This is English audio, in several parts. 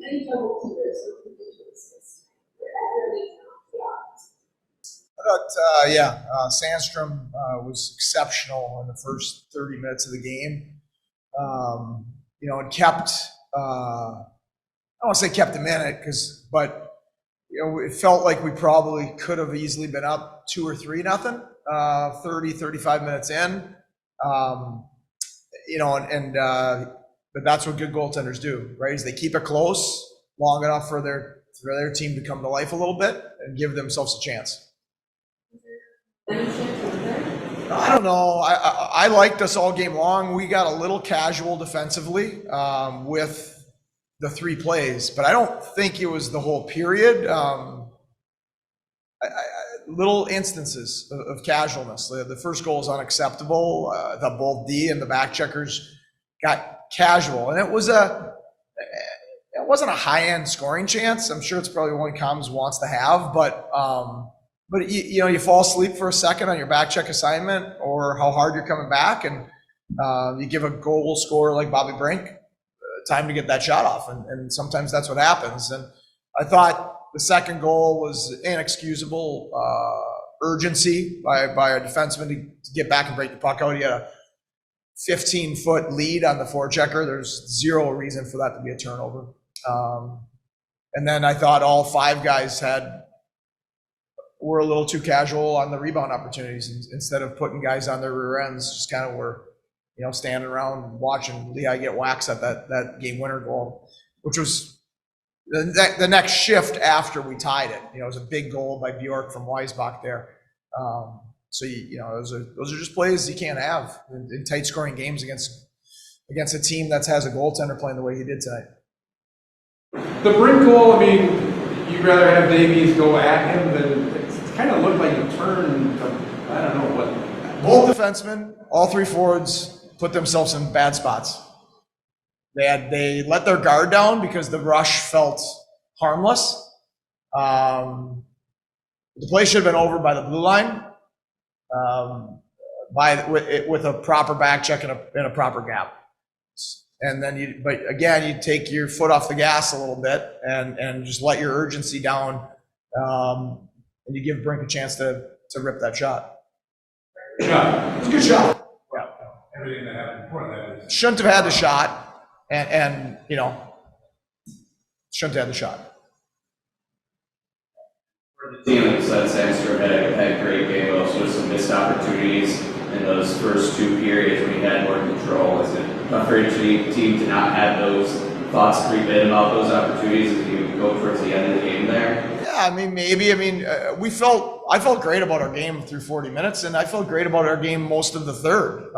Any trouble to this or contingencies? I thought, Sandstrom was exceptional in the first 30 minutes of the game. And kept, I don't want to say kept them in it, but it felt like we probably could have easily been up 2 or 3-0, 30, 35 minutes in. But that's what good goaltenders do, right? Is they keep it close long enough for their team to come to life a little bit and give themselves a chance. I don't know. I liked us all game long. We got a little casual defensively with the 3 plays, but I don't think it was the whole period. Little instances of casualness. The first goal is unacceptable. The both D and the back checkers got casual, and it wasn't a high-end scoring chance. I'm sure it's probably one Combs wants to have, but you fall asleep for a second on your back check assignment or how hard you're coming back, and you give a goal scorer like Bobby Brink time to get that shot off, and sometimes that's what happens. And I thought the second goal was inexcusable urgency by a defenseman to get back and break the puck out. He had a 15-foot lead on the forechecker. There's zero reason for that to be a turnover. And then I thought all 5 guys were a little too casual on the rebound opportunities. Instead of putting guys on their rear ends, just kind of were, standing around watching Lehigh get waxed at that game winner goal, which was the next shift after we tied it. It was a big goal by Bjork from Weisbach there. So those are just plays you can't have in tight scoring games against a team that has a goaltender playing the way he did tonight. The Brink goal, you'd rather have Davies go at him than it kind of looked like a turn. I don't know what. Both defensemen, all 3 forwards, put themselves in bad spots. They let their guard down because the rush felt harmless. The play should have been over by the blue line, with a proper back check and a proper gap. And then you take your foot off the gas a little bit and just let your urgency down, and you give Brink a chance to rip that shot. Shot. It's a good shot. Yeah. Everything that happened before that shouldn't have had the shot. And shouldn't have had the shot. For the team, like said, Sandstrom had a great game, but also some missed opportunities in those first 2 periods when he had more control. Is it tough for each team to not have those thoughts creep in about those opportunities as you go towards the end of the game there? Yeah, maybe. I felt great about our game through 40 minutes, and I felt great about our game most of the third.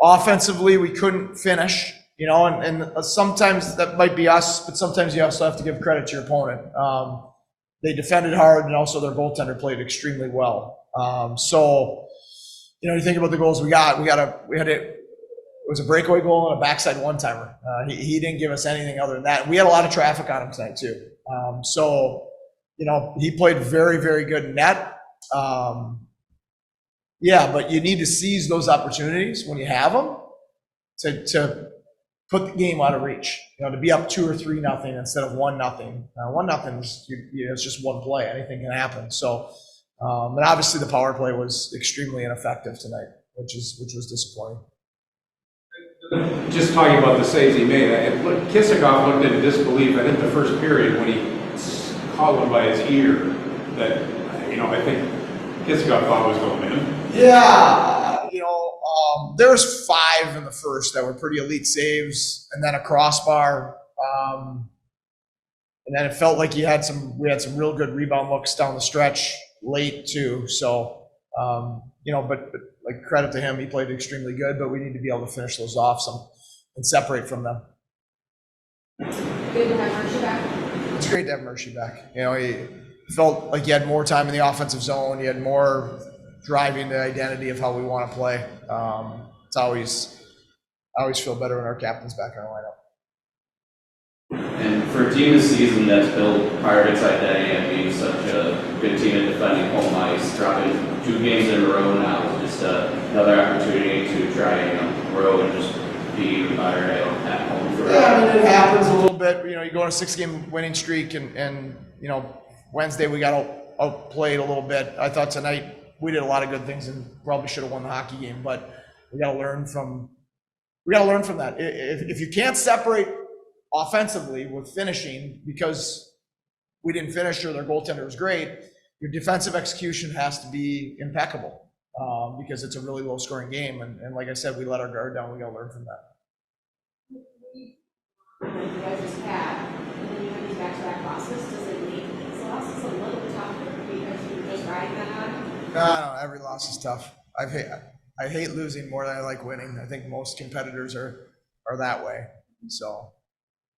Offensively, we couldn't finish, and sometimes that might be us, but sometimes you also have to give credit to your opponent. They defended hard, and also their goaltender played extremely well. You think about the goals we had it was a breakaway goal and a backside one-timer. He didn't give us anything other than that. We had a lot of traffic on him tonight too. He played very, very good in net. Yeah, but you need to seize those opportunities when you have them to put the game out of reach. To be up 2 or 3-0 instead of 1-0. 1-0 is it's just one play. Anything can happen. So, and obviously the power play was extremely ineffective tonight, which was disappointing. Just talking about the saves he made, Kissakoff looked in disbelief. I think the first period when he caught one by his ear, that I think Kissakoff thought was going in. Yeah, there's 5 in the first that were pretty elite saves, and then a crossbar, and then it felt like we had some real good rebound looks down the stretch late too. So, but like credit to him, he played extremely good. But we need to be able to finish those off and separate from them. Good to have Hershey back. It's great to have Hershey back. He felt like he had more time in the offensive zone. He had more driving the identity of how we want to play. It's I always feel better when our captain's back in our lineup. And for a team this season that's built part of its identity and being such a good team at defending home ice, dropping 2 games in a row now is just another opportunity to try and grow and just be at home for Yeah, I mean, it happens a little bit. You know, you go on a 6-game winning streak, and you know, Wednesday we got outplayed a little bit. I thought tonight we did a lot of good things and probably should have won the hockey game, but we got to learn from that. If you can't separate offensively with finishing because we didn't finish or their goaltender was great, your defensive execution has to be impeccable because it's a really low scoring game. And like I said, we let our guard down. We got to learn from that. You guys just had, and then you have these back-to-back losses, does it make these losses a little tougher because you're just riding that on? No, every loss is tough. I hate losing more than I like winning. I think most competitors are that way. So